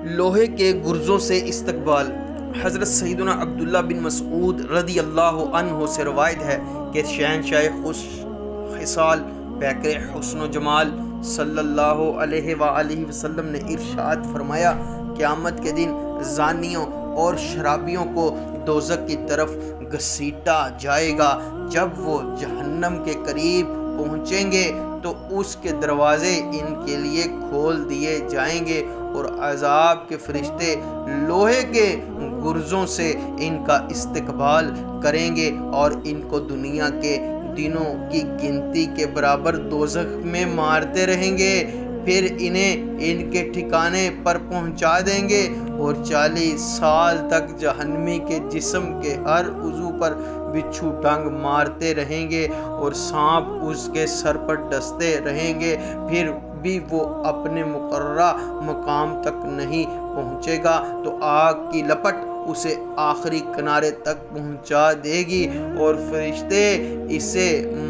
لوہے کے گرزوں سے استقبال۔ حضرت سیدنا عبداللہ بن مسعود رضی اللہ عنہ سے روایت ہے کہ شہنشاہ خوش خصال پیکر حسن و جمال صلی اللہ علیہ وآلہ وسلم نے ارشاد فرمایا، قیامت کے دن زانیوں اور شرابیوں کو دوزخ کی طرف گھسیٹا جائے گا۔ جب وہ جہنم کے قریب پہنچیں گے تو اس کے دروازے ان کے لیے کھول دیے جائیں گے اور عذاب کے فرشتے لوہے کے گرزوں سے ان کا استقبال کریں گے اور ان کو دنیا کے دنوں کی گنتی کے برابر دوزخ میں مارتے رہیں گے، پھر انہیں ان کے ٹھکانے پر پہنچا دیں گے اور 40 سال تک جہنمی کے جسم کے ہر عضو پر بچھو ڈنگ مارتے رہیں گے اور سانپ اس کے سر پر ڈستے رہیں گے، پھر بھی وہ اپنے مقررہ مقام تک نہیں پہنچے گا تو آگ کی لپٹ اسے آخری کنارے تک پہنچا دے گی اور فرشتے اسے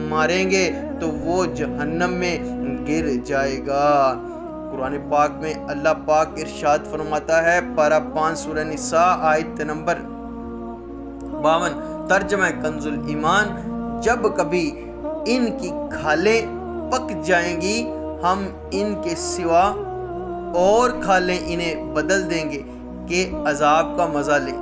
ماریں گے تو وہ جہنم میں گر جائے گا۔ قرآن پاک میں اللہ پاک ارشاد فرماتا ہے، پارہ 5 سورہ نساء آیت نمبر 52، ترجمہ کنز الایمان، جب کبھی ان کی کھالیں پک جائیں گی ہم ان کے سوا اور کھالیں انہیں بدل دیں گے کہ عذاب کا مزہ لیں،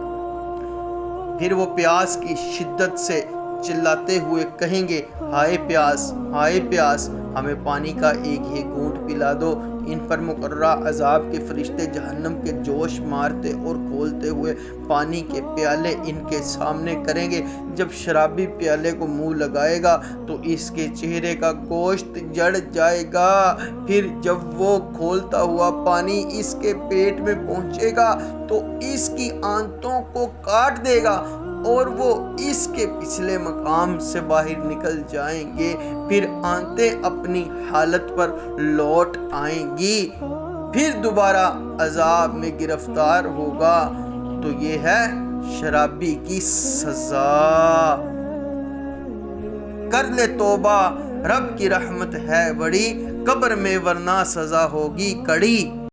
پھر وہ پیاس کی شدت سے چلاتے ہوئے کہیں گے، ہائے پیاس، ہائے پیاس، ہمیں پانی کا ایک ہی گھونٹ پلا دو۔ ان پر مقررہ عذاب کے فرشتے جہنم کے جوش مارتے اور کھولتے ہوئے پانی کے پیالے ان کے سامنے کریں گے۔ جب شرابی پیالے کو منہ لگائے گا تو اس کے چہرے کا گوشت جڑ جائے گا، پھر جب وہ کھولتا ہوا پانی اس کے پیٹ میں پہنچے گا تو اس کی آنتوں کو کاٹ دے گا اور وہ اس کے پچھلے مقام سے باہر نکل جائیں گے، پھر آنتیں اپنی حالت پر لوٹ آئیں گی، پھر دوبارہ عذاب میں گرفتار ہوگا۔ تو یہ ہے شرابی کی سزا۔ کر لے توبہ، رب کی رحمت ہے بڑی، قبر میں ورنہ سزا ہوگی کڑی۔